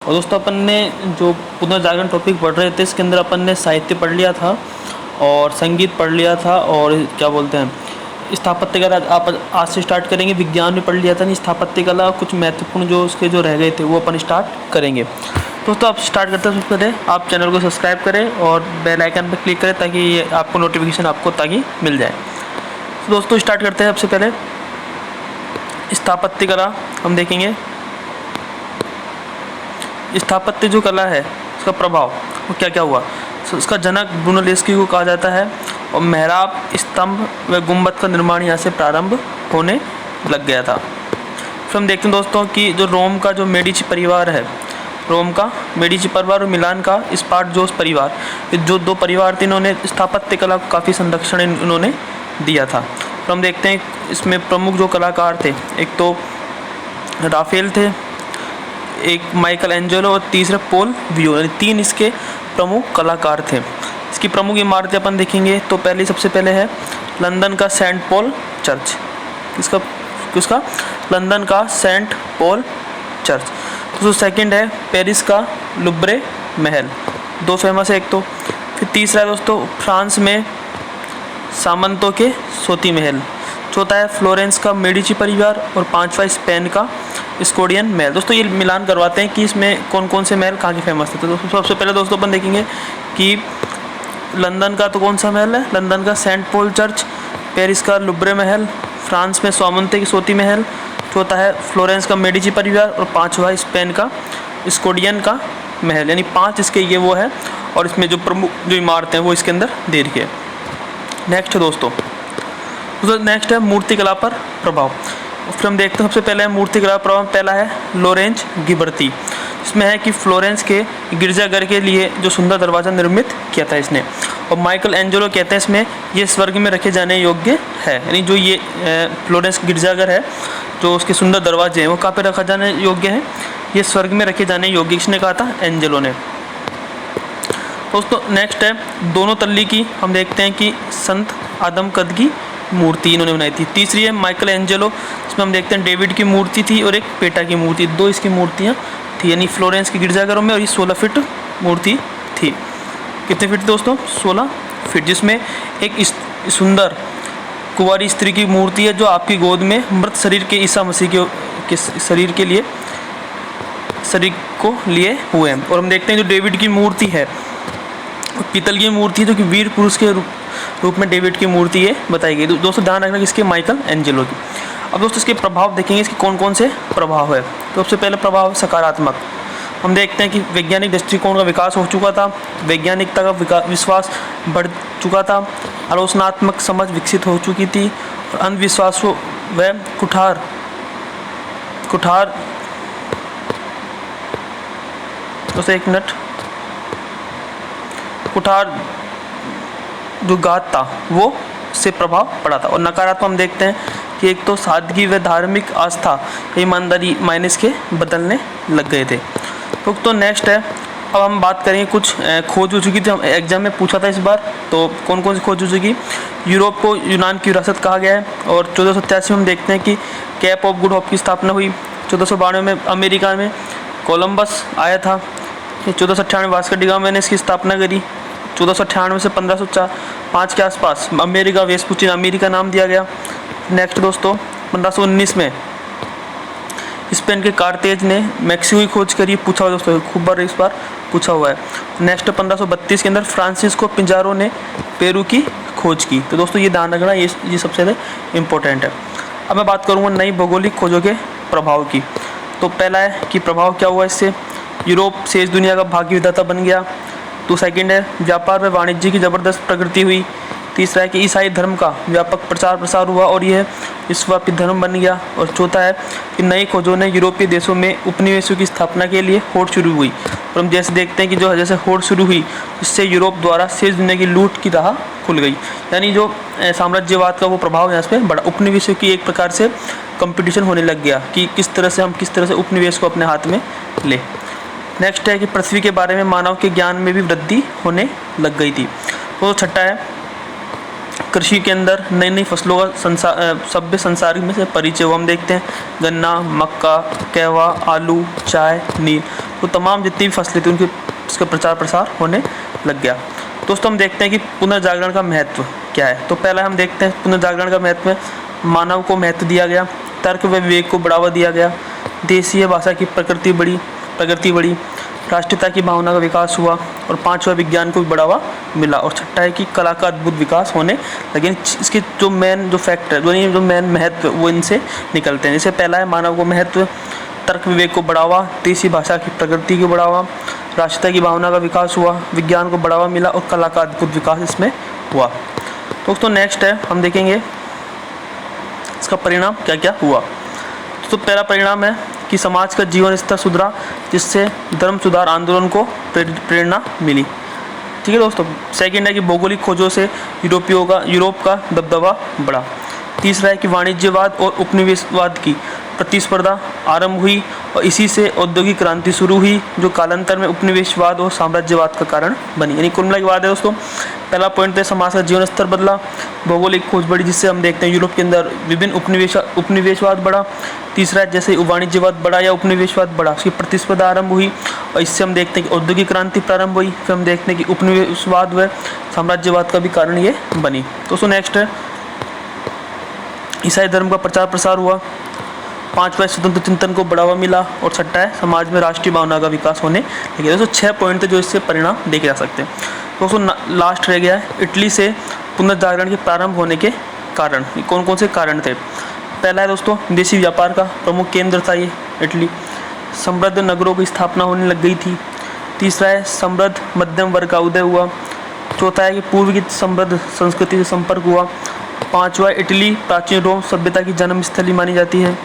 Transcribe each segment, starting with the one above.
और दोस्तों अपन ने जो पुनर्जागरण टॉपिक पढ़ रहे थे इसके अंदर अपन ने साहित्य पढ़ लिया था और संगीत पढ़ लिया था और क्या बोलते हैं स्थापत्य कला आप आज से स्टार्ट करेंगे। विज्ञान भी पढ़ लिया था, नहीं स्थापत्य कला कुछ महत्वपूर्ण जो उसके जो रह गए थे वो अपन स्टार्ट करेंगे। दोस्तों आप स्टार्ट करते हैं सबसे पहले आप चैनल को सब्सक्राइब करें और बेल आइकन पर क्लिक करें ताकि ये आपको नोटिफिकेशन आपको ताकि मिल जाए। तो दोस्तों स्टार्ट करते हैं सबसे पहले स्थापत्य कला हम देखेंगे। स्थापत्य जो कला है उसका प्रभाव वो क्या क्या हुआ। उसका जनक ब्रूनोलेस्की को कहा जाता है और मेहराब, स्तंभ व गुंबद का निर्माण यहाँ से प्रारंभ होने लग गया था। फिर हम देखते हैं दोस्तों कि जो रोम का जो मेडिची परिवार है, रोम का मेडिची परिवार और मिलान का स्पार्टजोस परिवार, जो दो परिवार थे इन्होंने स्थापत्य कला को काफ़ी संरक्षण इन्होंने दिया था। तो हम देखते हैं इसमें प्रमुख जो कलाकार थे, एक तो राफेल थे, एक माइकल एंजेलो और तीसरा पोल वियो, यानी तीन इसके प्रमुख कलाकार थे। इसकी प्रमुख इमारतें अपन देखेंगे तो पहले सबसे पहले है लंदन का सेंट पॉल चर्च। किसका लंदन का सेंट पॉल चर्च। तो सेकंड है पेरिस का लुब्रे महल, दो फेमस है एक तो। फिर तीसरा है दोस्तों फ्रांस में सामंतों के सोती महल। चौथा है फ्लोरेंस का मेडिची परिवार और पांचवा स्पेन का स्कोडियन महल। दोस्तों ये मिलान करवाते हैं कि इसमें कौन कौन से महल कहाँ के फेमस थे। तो दोस्तों सबसे पहले दोस्तों अपन देखेंगे कि लंदन का तो कौन सा महल है, लंदन का सेंट पॉल चर्च, पेरिस का लुब्रे महल, फ्रांस में सामंतों की सोती महल, चौथा है फ्लोरेंस का मेडिची परिवार और पांचवा स्पेन का स्कोडियन का महल। यानी पांच इसके ये वो है और इसमें जो प्रमुख जो इमारतें हैं वो इसके अंदर दे रखी है। नेक्स्ट है दोस्तों नेक्स्ट है मूर्तिकला पर प्रभाव। फिर हम देखते हैं सबसे पहले मूर्तिकला प्रभाव पहला है लोरेंज गिबर्ती। इसमें है कि फ्लोरेंस के गिरजाघर के लिए जो सुंदर दरवाज़ा निर्मित किया था इसने। और माइकल एंजेलो कहते हैं इसमें ये स्वर्ग में रखे जाने योग्य है, यानी जो ये फ्लोरेंस गिरजाघर है जो उसके सुंदर दरवाजे हैं वो कहाँ पे रखा जाने योग्य है, ये स्वर्ग में रखे जाने योग्य किसने कहा था, एंजेलो ने। दोस्तों नेक्स्ट है दोनों तल्ली की हम देखते हैं कि संत आदम कद की मूर्ति इन्होंने बनाई थी। तीसरी है माइकल एंजेलो, इसमें हम देखते हैं डेविड की मूर्ति थी और एक पेटा की मूर्ति, दो इसकी मूर्तियाँ थी यानी फ्लोरेंस के गिरजाघरों में। और ये 16 फीट मूर्ति थी। कितने फीट दोस्तों, 16 फीट, जिसमें एक सुंदर कुंवारी स्त्री की मूर्ति है जो आपकी गोद में मृत शरीर के ईसा मसीह के शरीर के लिए शरीर को लिए हुए हैं। और हम देखते हैं जो डेविड की मूर्ति है पीतल की मूर्ति है जो कि वीर पुरुष के रूप में डेविड की मूर्ति ये बताई गई। दोस्तों ध्यान रखना किसके, माइकल एंजेलो की। अब दोस्तों इसके प्रभाव देखेंगे, इसके कौन कौन से प्रभाव है। तो सबसे पहले प्रभाव सकारात्मक, हम देखते हैं कि वैज्ञानिक दृष्टिकोण का विकास हो चुका था, वैज्ञानिकता का विश्वास बढ़ चुका था, आलोचनात्मक समझ विकसित हो चुकी थी और अंधविश्वासों व कुठार दोस्तों एक मिनट कुठार जो गात था वो से प्रभाव पड़ा था। और नकारात्मक हम देखते हैं कि एक तो सादगी व धार्मिक आस्था ईमानदारी माइनस के बदलने लग गए थे। तो नेक्स्ट है अब हम बात करेंगे कुछ खोज हो चुकी थी, हम एग्जाम में पूछा था इस बार। तो कौन कौन सी खोज हो चुकी, यूरोप को यूनान की विरासत कहा गया है। और 1487 में हम देखते हैं कि कैप ऑफ गुड होप की स्थापना हुई। 1492 में अमेरिका में कोलंबस आया था। 1498 वास्को डी गामा ने इसकी स्थापना करी। 1498 से 1505 के आसपास अमेरिका वेस्पुचिन अमेरिका नाम दिया गया। नेक्स्ट दोस्तों 1519 में स्पेन के कार्तेज ने मैक्सिको की खोज करी, पूछा हुआ दोस्तों, खूब बार इस बार पूछा हुआ है। नेक्स्ट 1532 के अंदर फ्रांसिस्को पिंजारो ने पेरू की खोज की। तो दोस्तों ये ध्यान रखना, ये सबसे ज़्यादा इम्पोर्टेंट है। अब मैं बात करूँगा नई भौगोलिक खोजों के प्रभाव की। तो पहला है कि प्रभाव क्या हुआ इससे, यूरोप शेष दुनिया का भाग्य विधाता बन गया। तो सेकंड है व्यापार व वाणिज्य की ज़बरदस्त प्रगति हुई। तीसरा है कि ईसाई धर्म का व्यापक प्रचार प्रसार हुआ और यह विश्वव्यापी धर्म बन गया। और चौथा है कि नई खोजों ने यूरोपीय देशों में उपनिवेशों की स्थापना के लिए होड़ शुरू हुई। और हम जैसे देखते हैं कि जो जैसे होड़ शुरू हुई इससे यूरोप द्वारा शेष दुनिया की लूट की राह खुल गई, यानी जो साम्राज्यवाद का वो प्रभाव यहाँ पे बड़ा, उपनिवेशों की एक प्रकार से कंपटीशन होने लग गया कि किस तरह से उपनिवेश को अपने हाथ में ले। नेक्स्ट है कि पृथ्वी के बारे में मानव के ज्ञान में भी वृद्धि होने लग गई थी। तो छठा है कृषि के अंदर नई नई फसलों का सभ्य संसार में से परिचय वो हम देखते हैं। गन्ना, मक्का, कहवा, आलू, चाय, नील, तो तमाम जितनी भी फसलें थी उनके उसका प्रचार प्रसार होने लग गया। दोस्तों हम देखते हैं कि पुनर्जागरण का महत्व क्या है। तो पहला हम देखते हैं पुनर्जागरण का महत्व, मानव को महत्व दिया गया, तर्क व विवेक को बढ़ावा दिया गया, देशीय भाषा की प्रगति बढ़ी, राष्ट्रीयता की भावना का विकास हुआ, और पांचवा विज्ञान को भी बढ़ावा मिला, और छठा है कि कला का अद्भुत विकास होने लगे। इसके जो मेन जो फैक्टर जो मेन महत्व वो इनसे निकलते हैं। जैसे पहला है मानव को महत्व, तर्क विवेक को बढ़ावा, देशी भाषा की प्रगति को बढ़ावा, राष्ट्रीयता की भावना का विकास हुआ, विज्ञान को बढ़ावा मिला, और कला का अद्भुत विकास इसमें हुआ। दोस्तों नेक्स्ट है हम देखेंगे इसका परिणाम क्या क्या हुआ। तो पहला परिणाम है कि समाज का जीवन स्तर सुधरा, जिससे धर्म सुधार आंदोलन को प्रेरणा मिली। ठीक है दोस्तों। सेकंड है कि भौगोलिक खोजों से यूरोप का दबदबा बढ़ा। तीसरा है कि वाणिज्यवाद और उपनिवेशवाद की प्रतिस्पर्धा आरंभ हुई, और इसी से औद्योगिक क्रांति शुरू हुई, जो कालांतर में उपनिवेशवाद और साम्राज्यवाद का कारण बनी। यानी कुल मिला के बाद है दोस्तों, पहला पॉइंट है समाज का जीवन स्तर बदला, भौगोलिक खोज बढ़ी, जिससे हम देखते हैं यूरोप के अंदर विभिन्न उपनिवेशवाद बढ़ा। तीसरा है जैसे वाणिज्यवाद बढ़ा या उपनिवेशवाद बढ़ा, उसकी प्रतिस्पर्धा आरंभ हुई, और इससे हम देखते हैं कि औद्योगिक क्रांति प्रारंभ हुई। फिर हम देखते हैं कि उपनिवेशवाद व साम्राज्यवाद का भी कारण ये बनी। दोस्तों नेक्स्ट है ईसाई धर्म का प्रचार प्रसार हुआ। पांचवा स्वतंत्र चिंतन को बढ़ावा मिला, और छठा है समाज में राष्ट्रीय भावना का विकास होने लगे। दोस्तों 6 पॉइंट थे जो इससे परिणाम देखे जा सकते हैं। दोस्तों लास्ट रह गया है इटली से पुनर्जागरण के प्रारंभ होने के कारण। कौन कौन से कारण थे। पहला है दोस्तों देशी व्यापार का प्रमुख केंद्र था ये इटली, समृद्ध नगरों की स्थापना होने लग गई थी। तीसरा है समृद्ध मध्यम वर्ग का उदय हुआ। चौथा है कि पूर्व की समृद्ध संस्कृति से संपर्क हुआ। पांचवा इटली प्राचीन रोम सभ्यता की जन्मस्थली मानी जाती है।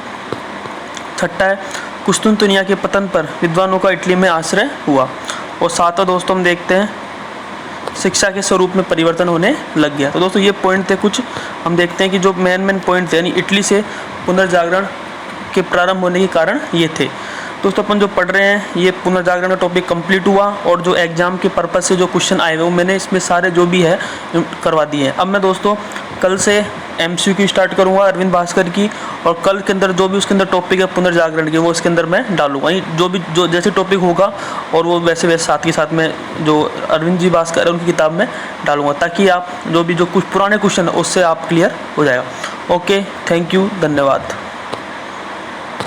छठा है कुस्तुनतुनिया के पतन पर विद्वानों का इटली में आश्रय हुआ। और सातवां दोस्तों हम देखते हैं शिक्षा के स्वरूप में परिवर्तन होने लग गया। तो दोस्तों ये पॉइंट थे कुछ, हम देखते हैं कि जो मेन पॉइंट थे, यानी इटली से पुनर्जागरण के प्रारंभ होने के कारण ये थे। दोस्तों अपन जो पढ़ रहे हैं ये पुनर्जागरण का टॉपिक कंप्लीट हुआ, और जो एग्जाम के पर्पज़ से जो क्वेश्चन आए हुए वो मैंने इसमें सारे जो भी है करवा दिए हैं। अब मैं दोस्तों कल से MCQ स्टार्ट करूंगा अरविंद भास्कर की, और कल के अंदर जो भी उसके अंदर टॉपिक है पुनर्जागरण के वो इसके अंदर मैं डालूंगा। जो जैसे टॉपिक होगा और वो वैसे साथ के साथ में जो अरविंद जी भास्कर है उनकी किताब में डालूंगा, ताकि आप जो भी जो कुछ पुराने क्वेश्चन है उससे आप क्लियर हो जाएगा। ओके, थैंक यू, धन्यवाद।